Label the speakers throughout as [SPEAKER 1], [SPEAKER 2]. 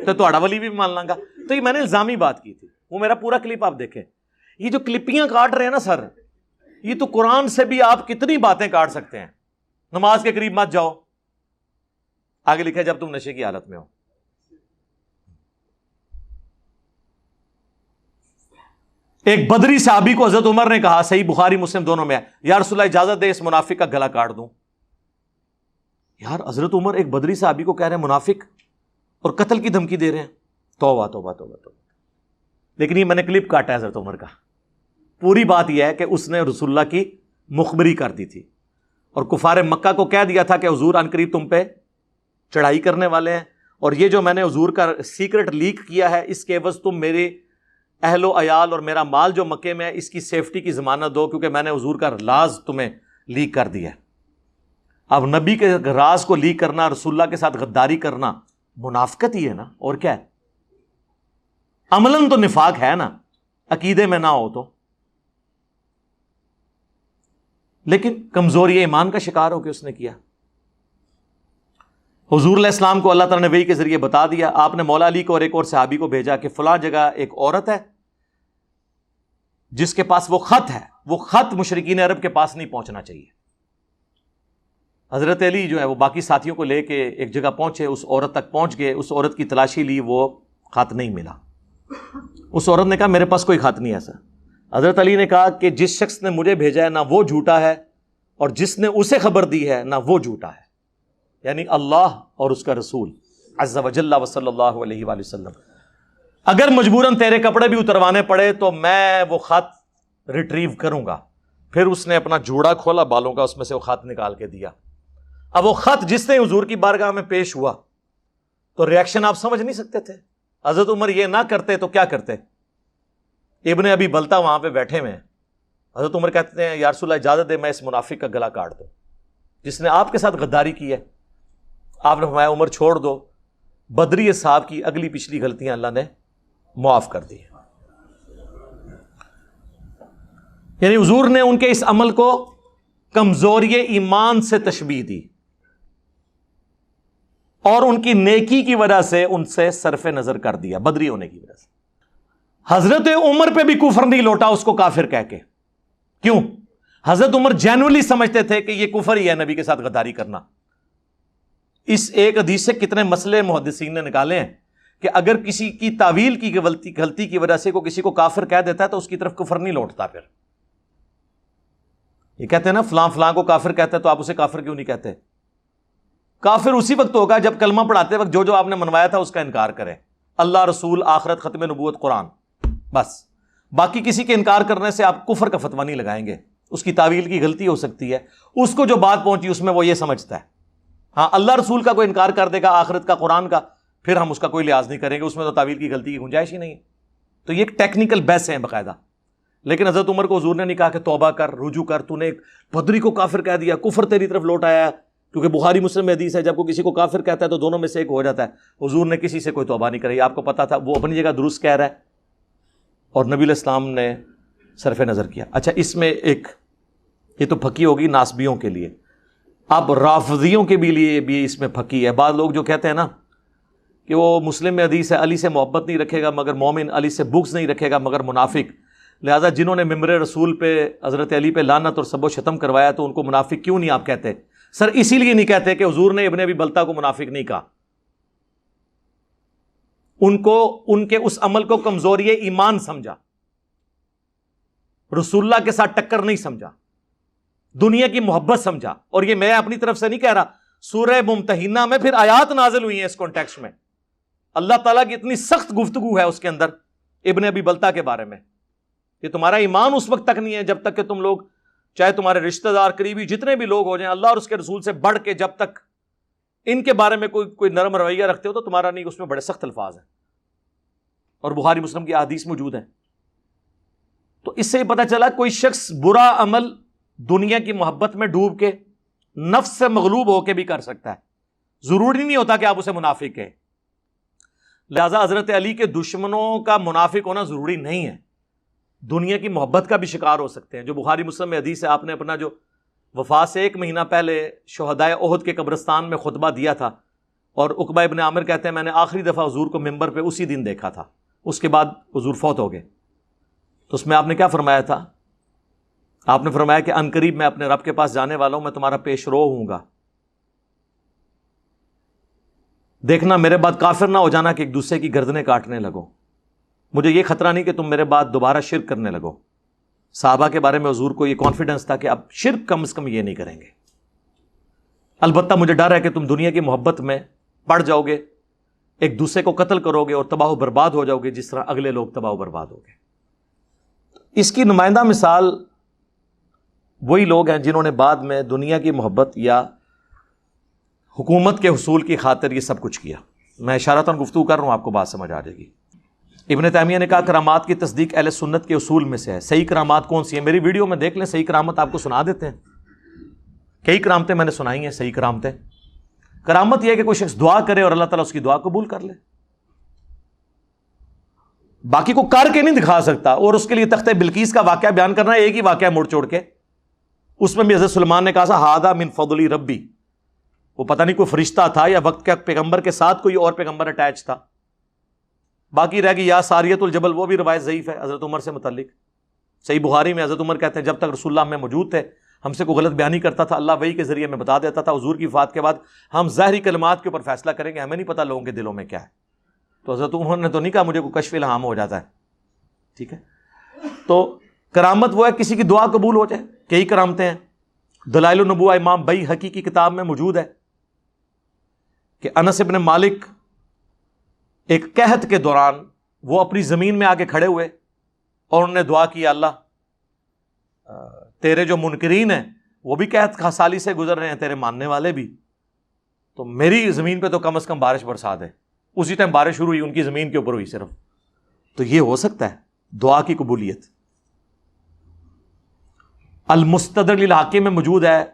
[SPEAKER 1] تو تہاڑا ولی بھی مان لاں گا. تو یہ میں نے الزامی بات کی تھی, وہ میرا پورا کلپ آپ دیکھیں. یہ جو کلپیاں کاٹ رہے ہیں نا سر, یہ تو قرآن سے بھی آپ کتنی باتیں کاٹ سکتے ہیں. نماز کے قریب مت جاؤ, آگے لکھا ہے جب تم نشے کی حالت میں ہو. ایک بدری صحابی کو حضرت عمر نے کہا, صحیح بخاری مسلم دونوں میں ہے, یا رسول اللہ اجازت دے اس منافق کا گلا کاٹ دوں. یار حضرت عمر ایک بدری صحابی کو کہہ رہے ہیں منافق اور قتل کی دھمکی دے رہے ہیں. توبہ توبہ توبہ توبہ. لیکن یہ میں نے کلپ کاٹا ہے حضرت عمر کا. پوری بات یہ ہے کہ اس نے رسول اللہ کی مخبری کر دی تھی اور کفار مکہ کو کہہ دیا تھا کہ حضور عنقریب تم پہ چڑھائی کرنے والے ہیں, اور یہ جو میں نے حضور کا سیکرٹ لیک کیا ہے اس کے عوض تم میرے اہل و عیال اور میرا مال جو مکے میں ہے اس کی سیفٹی کی ضمانت دو, کیونکہ میں نے حضور کا راز تمہیں لیک کر دیا ہے. اب نبی کے راز کو لیک کرنا, رسول اللہ کے ساتھ غداری کرنا منافقت ہی ہے نا, اور کیا ہے؟ عملاً تو نفاق ہے نا, عقیدے میں نہ ہو تو. لیکن کمزوری ایمان کا شکار ہو کے اس نے کیا. حضور علیہ السلام کو اللہ تعالیٰ نے وحی کے ذریعے بتا دیا. آپ نے مولا علی کو اور ایک اور صحابی کو بھیجا کہ فلاں جگہ ایک عورت ہے جس کے پاس وہ خط ہے, وہ خط مشرکین عرب کے پاس نہیں پہنچنا چاہیے. حضرت علی جو ہے وہ باقی ساتھیوں کو لے کے ایک جگہ پہنچے, اس عورت تک پہنچ گئے, اس عورت کی تلاشی لی, وہ خط نہیں ملا. اس عورت نے کہا میرے پاس کوئی خط نہیں ایسا. حضرت علی نے کہا کہ جس شخص نے مجھے بھیجا ہے نہ وہ جھوٹا ہے, اور جس نے اسے خبر دی ہے نہ وہ جھوٹا ہے, یعنی اللہ اور اس کا رسول عز وجل و صلی اللہ علیہ وآلہ وسلم. اگر مجبوراً تیرے کپڑے بھی اتروانے پڑے تو میں وہ خط ریٹریو کروں گا. پھر اس نے اپنا جوڑا کھولا بالوں کا, اس میں سے وہ خط نکال کے دیا. اب وہ خط جس نے حضور کی بارگاہ میں پیش ہوا تو ریاکشن آپ سمجھ نہیں سکتے تھے. حضرت عمر یہ نہ کرتے تو کیا کرتے؟ ابن ابی بلتا وہاں پہ بیٹھے ہوئے ہیں. حضرت عمر کہتے ہیں یا رسول اللہ اجازت دے میں اس منافق کا گلا کاٹ دوں جس نے آپ کے ساتھ غداری کی ہے. آپ نے فرمایا عمر چھوڑ دو. بدری صاحب کی اگلی پچھلی غلطیاں اللہ نے معاف کر دی. یعنی حضور نے ان کے اس عمل کو کمزوری ایمان سے تشبیہ دی اور ان کی نیکی کی وجہ سے ان سے صرف نظر کر دیا, بدری ہونے کی وجہ سے. حضرت عمر پہ بھی کفر نہیں لوٹا اس کو کافر کہہ کے. کیوں؟ حضرت عمر جینولی سمجھتے تھے کہ یہ کفر ہی ہے نبی کے ساتھ غداری کرنا. اس ایک حدیث سے کتنے مسئلے محدثین نے نکالے ہیں کہ اگر کسی کی تعویل کی غلطی کی وجہ سے کسی کو کافر کہہ دیتا ہے تو اس کی طرف کفر نہیں لوٹتا. پھر یہ کہتے ہیں نا فلاں فلاں کو کافر کہتا ہے تو آپ اسے کافر کیوں نہیں کہتے؟ کافر اسی وقت ہوگا جب کلمہ پڑھاتے وقت جو آپ نے منوایا تھا اس کا انکار کرے. اللہ, رسول, آخرت, ختم نبوت, قرآن, بس. باقی کسی کے انکار کرنے سے آپ کفر کا فتویٰ نہیں لگائیں گے. اس کی تعویل کی غلطی ہو سکتی ہے, اس کو جو بات پہنچی اس میں وہ یہ سمجھتا ہے. ہاں اللہ رسول کا کوئی انکار کر دے گا, آخرت کا, قرآن کا, پھر ہم اس کا کوئی لحاظ نہیں کریں گے, اس میں تو تعویل کی غلطی کی گنجائش ہی نہیں ہے. تو یہ ایک ٹیکنیکل بحث ہے باقاعدہ. لیکن حضرت عمر کو حضور نے نہیں کہا کہ توبہ کر, رجوع کر, تو نے ایک بدری کو کافر کہہ دیا, کفر تیری طرف لوٹ آیا ہے. کیونکہ بخاری مسلم میں حدیث ہے جب کوئی کسی کو کافر کہتا ہے تو دونوں میں سے ایک ہو جاتا ہے. حضور نے کسی سے کوئی توبہ نہیں کرائی, آپ کو پتا تھا وہ اپنی جگہ درست کہہ رہا ہے اور نبی علیہ السلام نے صرف نظر کیا. اچھا, اس میں ایک یہ تو پھکی ہوگی ناسبیوں کے لیے, اب رافضیوں کے بھی لیے بھی اس میں پھکی ہے. بعض لوگ جو کہتے ہیں نا کہ وہ مسلم میں حدیث ہے علی سے محبت نہیں رکھے گا مگر مومن, علی سے بغض نہیں رکھے گا مگر منافق, لہذا جنہوں نے ممبر رسول پہ حضرت علی پہ لعنت اور سب و شتم کروایا تو ان کو منافق کیوں نہیں آپ کہتے؟ سر اسی لیے نہیں کہتے کہ حضور نے ابن ابی بلتا کو منافق نہیں کہا. ان کے اس عمل کو کمزوری ایمان سمجھا, رسول اللہ کے ساتھ ٹکر نہیں سمجھا, دنیا کی محبت سمجھا. اور یہ میں اپنی طرف سے نہیں کہہ رہا, سورہ ممتحنہ میں پھر آیات نازل ہوئی ہیں اس کانٹیکسٹ میں. اللہ تعالیٰ کی اتنی سخت گفتگو ہے اس کے اندر ابن ابی بلتا کے بارے میں کہ تمہارا ایمان اس وقت تک نہیں ہے جب تک کہ تم لوگ, چاہے تمہارے رشتہ دار قریبی جتنے بھی لوگ ہو جائیں, اللہ اور اس کے رسول سے بڑھ کے جب تک ان کے بارے میں کوئی نرم رویہ رکھتے ہو تو تمہارا نہیں. اس میں بڑے سخت الفاظ ہیں اور بخاری مسلم کی احادیث موجود ہیں. تو اس سے یہ پتہ چلا کوئی شخص برا عمل دنیا کی محبت میں ڈوب کے نفس سے مغلوب ہو کے بھی کر سکتا ہے, ضروری نہیں ہوتا کہ آپ اسے منافق کہیں. لہذا حضرت علی کے دشمنوں کا منافق ہونا ضروری نہیں ہے, دنیا کی محبت کا بھی شکار ہو سکتے ہیں. جو بخاری مسلم میں حدیث ہے, آپ نے اپنا جو وفات سے 1 مہینہ پہلے شہدائے احد کے قبرستان میں خطبہ دیا تھا, اور عقبہ ابن عامر کہتے ہیں میں نے آخری دفعہ حضور کو ممبر پہ اسی دن دیکھا تھا، اس کے بعد حضور فوت ہو گئے۔ تو اس میں آپ نے کیا فرمایا تھا؟ آپ نے فرمایا کہ ان قریب میں اپنے رب کے پاس جانے والا ہوں، میں تمہارا پیش رو ہوں گا، دیکھنا میرے بعد کافر نہ ہو جانا کہ ایک دوسرے کی گردنیں کاٹنے لگو، مجھے یہ خطرہ نہیں کہ تم میرے بعد دوبارہ شرک کرنے لگو۔ صحابہ کے بارے میں حضور کو یہ کانفیڈنس تھا کہ اب شرک کم از کم یہ نہیں کریں گے، البتہ مجھے ڈر ہے کہ تم دنیا کی محبت میں پڑ جاؤ گے، ایک دوسرے کو قتل کرو گے اور تباہ و برباد ہو جاؤ گے جس طرح اگلے لوگ تباہ و برباد ہو گئے۔ اس کی نمائندہ مثال وہی لوگ ہیں جنہوں نے بعد میں دنیا کی محبت یا حکومت کے حصول کی خاطر یہ سب کچھ کیا۔ میں اشارتاً گفتگو کر رہا ہوں، آپ کو بات سمجھ آ جائے گی۔ ابن تیمیہ نے کہا کرامات کی تصدیق اہل سنت کے اصول میں سے ہے۔ صحیح کرامات کون سی ہیں؟ میری ویڈیو میں دیکھ لیں، صحیح کرامت آپ کو سنا دیتے ہیں، کئی کرامتیں میں نے سنائی ہیں صحیح کرامتیں۔ کرامت یہ ہے کہ کوئی شخص دعا کرے اور اللہ تعالیٰ اس کی دعا قبول کر لے، باقی کو کر کے نہیں دکھا سکتا۔ اور اس کے لیے تختہ بلقیس کا واقعہ بیان کرنا ہے، ایک ہی واقعہ موڑ چھوڑ کے، اس میں بھی حضرت سلیمان نے کہا تھا ہادہ من فضل ربی، وہ پتہ نہیں کوئی فرشتہ تھا یا وقت کے پیغمبر کے ساتھ کوئی اور پیغمبر اٹیچ تھا۔ باقی رہ گئی یا ساریت الجبل، وہ بھی روایت ضعیف ہے حضرت عمر سے متعلق۔ صحیح بخاری میں حضرت عمر کہتے ہیں جب تک رسول اللہ ہمیں موجود تھے، ہم سے کوئی غلط بیانی کرتا تھا اللہ وحی کے ذریعے میں بتا دیتا تھا، حضور کی وفات کے بعد ہم ظاہری کلمات کے اوپر فیصلہ کریں گے، ہمیں نہیں پتہ لوگوں کے دلوں میں کیا ہے۔ تو حضرت عمر نے تو نہیں کہا مجھے کوئی کشف الہام ہو جاتا ہے، ٹھیک ہے۔ تو کرامت وہ ہے کسی کی دعا قبول ہو جائے، کئی کرامتیں ہیں۔ دلائل النبوہ امام بیہقی کی کتاب میں موجود ہے کہ انس ابن مالک ایک قحط کے دوران وہ اپنی زمین میں آ کے کھڑے ہوئے اور انہوں نے دعا کی اللہ تیرے جو منکرین ہیں وہ بھی قحط سالی سے گزر رہے ہیں، تیرے ماننے والے بھی، تو میری زمین پہ تو کم از کم بارش برسا دے۔ اسی ٹائم بارش شروع ہوئی، ان کی زمین کے اوپر ہوئی صرف۔ تو یہ ہو سکتا ہے دعا کی قبولیت۔ المستدرک للحاکم میں موجود ہے،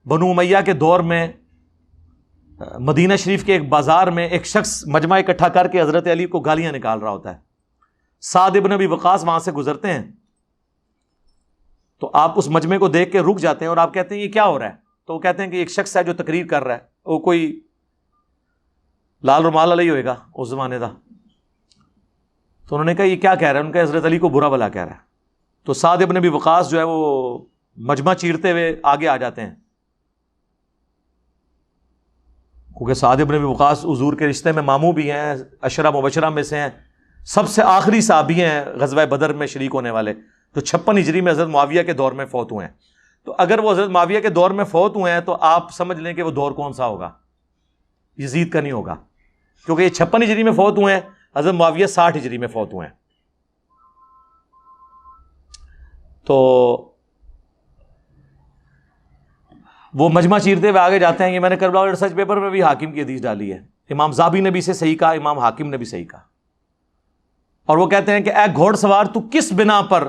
[SPEAKER 1] بنو امیہ کے دور میں مدینہ شریف کے ایک بازار میں ایک شخص مجمع اکٹھا کر کے حضرت علی کو گالیاں نکال رہا ہوتا ہے۔ سعد ابن ابی وقاص وہاں سے گزرتے ہیں تو آپ اس مجمع کو دیکھ کے رک جاتے ہیں اور آپ کہتے ہیں یہ کیا ہو رہا ہے؟ تو وہ کہتے ہیں کہ ایک شخص ہے جو تقریر کر رہا ہے، وہ کوئی لال رومال علیہ ہوئے گا اس زمانے کا۔ تو انہوں نے کہا یہ کیا کہہ رہا ہے؟ ان کا حضرت علی کو برا بھلا کہہ رہا ہے۔ تو سعد ابن ابی وقاص جو ہے وہ مجمع چیرتے ہوئے آگے آ جاتے ہیں، کیونکہ سعد ابن ابی وقاص حضور کے رشتے میں ماموں بھی ہیں، عشرہ مبشرہ میں سے ہیں، سب سے آخری صحابی ہیں غزوہ بدر میں شریک ہونے والے، تو 56 ہجری میں حضرت معاویہ کے دور میں فوت ہوئے ہیں۔ تو اگر وہ حضرت معاویہ کے دور میں فوت ہوئے ہیں تو آپ سمجھ لیں کہ وہ دور کون سا ہوگا، یزید کا نہیں ہوگا، کیونکہ یہ 56 ہجری میں فوت ہوئے ہیں، حضرت معاویہ 60 ہجری میں فوت ہوئے ہیں۔ تو وہ مجمع چیرتے ہوئے آگے جاتے ہیں۔ یہ میں نے کربلا ریسرچ پیپر میں بھی حاکم کی حدیث ڈالی ہے، امام زابی نے بھی اسے صحیح کہا، امام حاکم نے بھی صحیح کہا۔ اور وہ کہتے ہیں کہ اے گھوڑ سوار تو کس بنا پر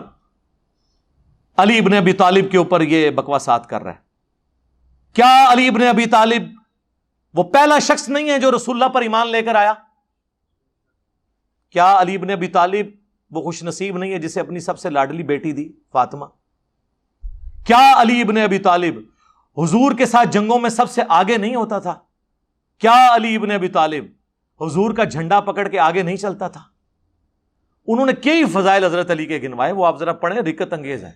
[SPEAKER 1] علی ابن ابی طالب کے اوپر یہ بکواسات کر رہا ہے؟ کیا علی ابن ابی طالب وہ پہلا شخص نہیں ہے جو رسول اللہ پر ایمان لے کر آیا؟ کیا علی ابن ابی طالب وہ خوش نصیب نہیں ہے جسے اپنی سب سے لاڈلی بیٹی دی فاطمہ؟ کیا علی ابن ابی طالب حضور کے ساتھ جنگوں میں سب سے آگے نہیں ہوتا تھا؟ کیا علی ابن ابی طالب حضور کا جھنڈا پکڑ کے آگے نہیں چلتا تھا؟ انہوں نے کئی فضائل حضرت علی کے گنوائے، وہ آپ ذرا پڑھیں، رکت انگیز ہے۔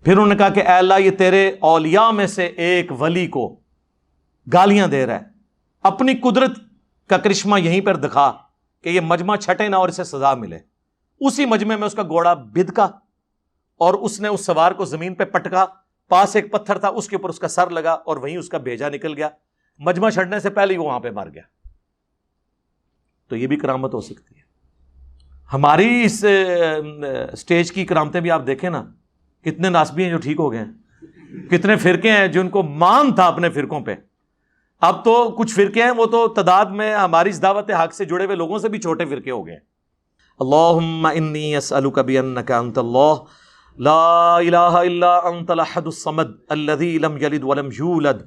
[SPEAKER 1] پھر انہوں نے کہا کہ اے اللہ یہ تیرے اولیاء میں سے ایک ولی کو گالیاں دے رہا ہے، اپنی قدرت کا کرشمہ یہیں پر دکھا کہ یہ مجمع چھٹے نہ اور اسے سزا ملے۔ اسی مجمع میں اس کا گھوڑا بھدکا اور اس نے اس سوار کو زمین پہ پٹکا، پاس ایک پتھر تھا اس کے اوپر اس کا سر لگا اور وہیں اس کا بھیجا نکل گیا، مجمع چھڑنے سے پہلے ہی وہ وہاں پہ مر گیا۔ تو یہ بھی کرامت ہو سکتی ہے۔ ہماری اس سٹیج کی کرامتیں بھی آپ دیکھیں نا، کتنے ناسبی ہیں جو ٹھیک ہو گئے ہیں، کتنے فرقے ہیں جن کو مان تھا اپنے فرقوں پہ۔ اب تو کچھ فرقے ہیں وہ تو تعداد میں ہماری اس دعوت حق سے جڑے ہوئے لوگوں سے بھی چھوٹے فرقے ہو گئے۔ اللہم انی اسألک بانک انت اللہ لا الہ الا انت الاحد الصمد الذی لم یلد ولم یولد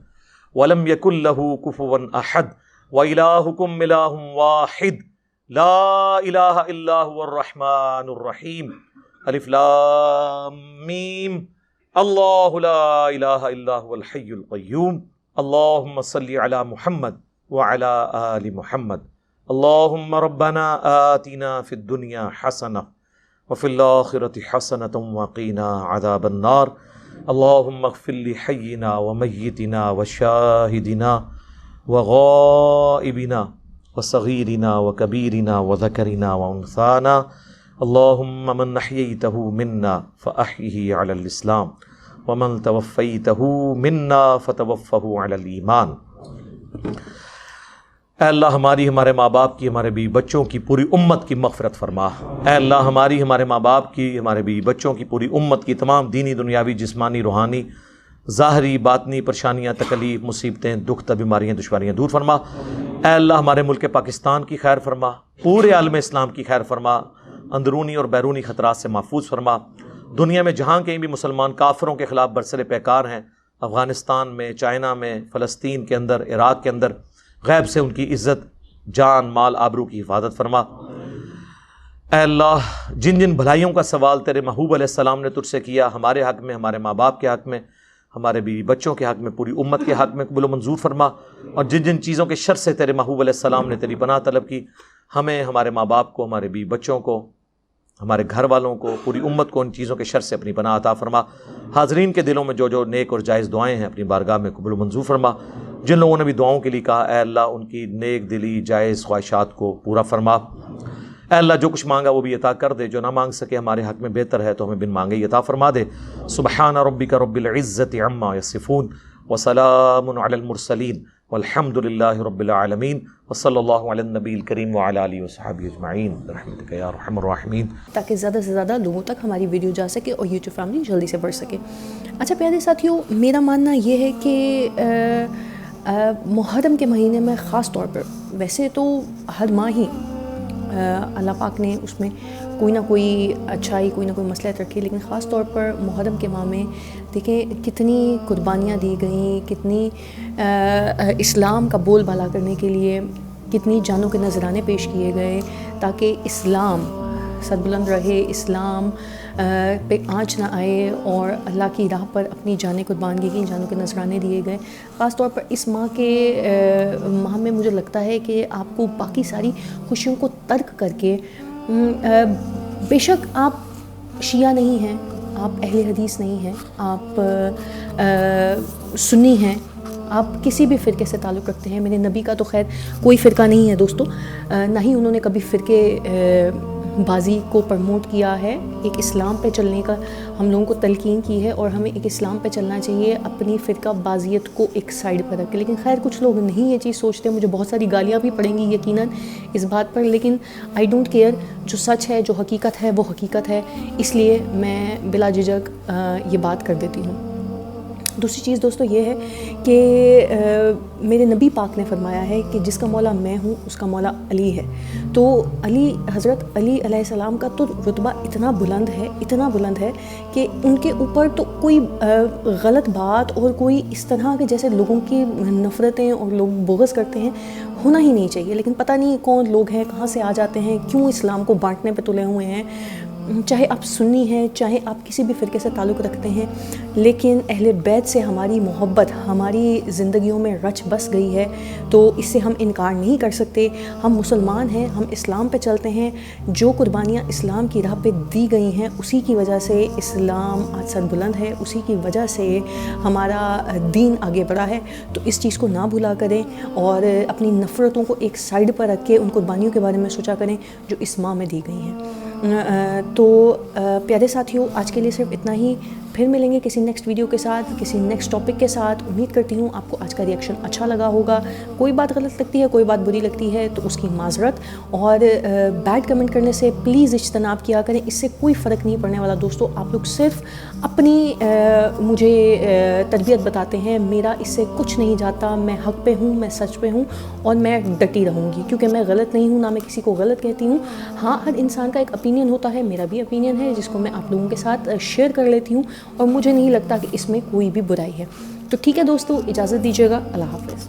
[SPEAKER 1] ولم یکن لہ کفوا احد وإلہکم الہ واحد لا الہ الا هو الرحمن الرحیم الف لام میم اللہ لا الہ الا هو الحی القیوم اللہم صلی علی محمد وعلی آل محمد اللہم ربنا آتنا فی الدنیا حسنہ وفی الآخرۃ حسنۃ وقنا عذاب النار اللہم اغفر لحینا ومیتنا وشاہدنا وغائبنا وصغیرنا وکبیرنا وذکرنا وانثانا اللہم من احییتہ منا فاحیہ علی الاسلام ومن توفیتہ منا فتوفہ علی الایمان۔ اے اللہ ہماری، ہمارے ماں باپ کی، ہمارے بیوی بچوں کی، پوری امت کی مغفرت فرما۔ اے اللہ ہماری، ہمارے ماں باپ کی، ہمارے بیوی بچوں کی، پوری امت کی تمام دینی، دنیاوی، جسمانی، روحانی، ظاہری، باطنی پریشانیاں، تکلیف، مصیبتیں، دکھ، بیماریاں، دشواریاں دور فرما۔ اے اللہ ہمارے ملک پاکستان کی خیر فرما، پورے عالم اسلام کی خیر فرما، اندرونی اور بیرونی خطرات سے محفوظ فرما۔ دنیا میں جہاں کہیں بھی مسلمان کافروں کے خلاف برسر پیکار ہیں، افغانستان میں، چائنا میں، فلسطین کے اندر، عراق کے اندر، غیب سے ان کی عزت، جان، مال، آبرو کی حفاظت فرما۔ اے اللہ جن جن بھلائیوں کا سوال تیرے محبوب علیہ السلام نے تجھ سے کیا، ہمارے حق میں، ہمارے ماں باپ کے حق میں، ہمارے بیوی بچوں کے حق میں، پوری امت کے حق میں قبول و منظور فرما۔ اور جن جن چیزوں کے شر سے تیرے محبوب علیہ السلام نے تیری پناہ طلب کی، ہمیں، ہمارے ماں باپ کو، ہمارے بیوی بچوں کو، ہمارے گھر والوں کو، پوری امت کو ان چیزوں کے شر سے اپنی پناہ عطا فرما۔ حاضرین کے دلوں میں جو جو نیک اور جائز دعائیں ہیں اپنی بارگاہ میں قبول و منظور فرما۔ جن لوگوں نے بھی دعاؤں کے لیے کہا، اے اللہ ان کی نیک دلی جائز خواہشات کو پورا فرما۔ اے اللہ جو کچھ مانگا وہ بھی عطا کر دے، جو نہ مانگ سکے ہمارے حق میں بہتر ہے تو ہمیں بن مانگے ہی عطا فرما دے۔ سبحان ربک رب العزت عما یصفون وسلام علی المرسلین والحمد للہ رب العالمین وصلی اللہ علی النبی الکریم وعلی آلہ وصحبہ اجمعین برحمتک یا ارحم الراحمین،
[SPEAKER 2] تاکہ زیادہ سے زیادہ لوگوں تک ہماری ویڈیو جا سکے اور یوٹیوب فیملی جلدی سے بڑھ سکے۔ اچھا پیارے ساتھیوں، میرا ماننا یہ ہے کہ محرم کے مہینے میں خاص طور پر، ویسے تو ہر ماہ ہی اللہ پاک نے اس میں کوئی نہ کوئی اچھائی، کوئی نہ کوئی مصلحت رکھی، لیکن خاص طور پر محرم کے ماہ میں دیکھیں کتنی قربانیاں دی گئیں، کتنی اسلام کا بول بالا کرنے کے لیے کتنی جانوں کے نذرانے پیش کیے گئے تاکہ اسلام سربلند رہے، اسلام پہ آنچ نہ آئے، اور اللہ کی راہ پر اپنی جانیں قربان کی گئیں، جانوں کے نذرانے دیے گئے۔ خاص طور پر اس ماہ میں مجھے لگتا ہے کہ آپ کو باقی ساری خوشیوں کو ترک کر کے، بے شک آپ شیعہ نہیں ہیں، آپ اہل حدیث نہیں ہیں، آپ سنی ہیں، آپ کسی بھی فرقے سے تعلق رکھتے ہیں۔ میرے نبی کا تو خیر کوئی فرقہ نہیں ہے دوستو، نہ ہی انہوں نے کبھی فرقے بازی کو پرموٹ کیا ہے۔ ایک اسلام پہ چلنے کا ہم لوگوں کو تلقین کی ہے، اور ہمیں ایک اسلام پہ چلنا چاہیے، اپنی فرقہ بازیت کو ایک سائڈ پر رکھ کے۔ لیکن خیر کچھ لوگ نہیں یہ چیز سوچتے، مجھے بہت ساری گالیاں بھی پڑیں گی یقیناً اس بات پر، لیکن آئی ڈونٹ کیئر، جو سچ ہے، جو حقیقت ہے وہ حقیقت ہے، اس لیے میں بلا جھجک یہ بات کر دیتی ہوں۔ دوسری چیز دوستو یہ ہے کہ میرے نبی پاک نے فرمایا ہے کہ جس کا مولا میں ہوں اس کا مولا علی ہے، تو حضرت علی علیہ السلام کا تو رتبہ اتنا بلند ہے کہ ان کے اوپر تو کوئی غلط بات اور کوئی اس طرح کے جیسے لوگوں کی نفرتیں اور لوگ بغض کرتے ہیں ہونا ہی نہیں چاہیے، لیکن پتہ نہیں کون لوگ ہیں، کہاں سے آ جاتے ہیں، کیوں اسلام کو بانٹنے پہ تلے ہوئے ہیں۔ چاہے آپ سنی ہیں، چاہے آپ کسی بھی فرقے سے تعلق رکھتے ہیں، لیکن اہل بیت سے ہماری محبت ہماری زندگیوں میں رچ بس گئی ہے، تو اس سے ہم انکار نہیں کر سکتے۔ ہم مسلمان ہیں، ہم اسلام پہ چلتے ہیں، جو قربانیاں اسلام کی راہ پہ دی گئی ہیں اسی کی وجہ سے اسلام آج سر بلند ہے، اسی کی وجہ سے ہمارا دین آگے بڑھا ہے۔ تو اس چیز کو نہ بھولا کریں، اور اپنی نفرتوں کو ایک سائڈ پر رکھ کے ان قربانیوں کے بارے میں سوچا کریں جو اس ماہ میں دی گئی ہیں۔ تو پیارے ساتھیوں، آج کے لیے صرف اتنا ہی، پھر ملیں گے کسی نیکسٹ ویڈیو کے ساتھ، کسی نیکسٹ ٹاپک کے ساتھ۔ امید کرتی ہوں آپ کو آج کا ریئیکشن اچھا لگا ہوگا۔ کوئی بات غلط لگتی ہے، کوئی بات بری لگتی ہے تو اس کی معذرت، اور بیڈ کمنٹ کرنے سے پلیز اجتناب کیا کریں، اس سے کوئی فرق نہیں پڑنے والا دوستو۔ آپ لوگ صرف اپنی مجھے تربیت بتاتے ہیں، میرا اس سے کچھ نہیں جاتا، میں حق پہ ہوں، میں سچ پہ ہوں، اور میں ڈٹی رہوں گی، کیونکہ میں غلط نہیں ہوں، نہ میں کسی کو غلط کہتی ہوں۔ ہاں، ہر انسان کا ایک اپینین ہوتا ہے، میرا بھی اپینین ہے جس کو میں آپ لوگوں کے ساتھ شیئر کر لیتی ہوں، اور مجھے نہیں لگتا کہ اس میں کوئی بھی برائی ہے۔ تو ٹھیک ہے دوستو، اجازت دیجیے گا، اللہ حافظ۔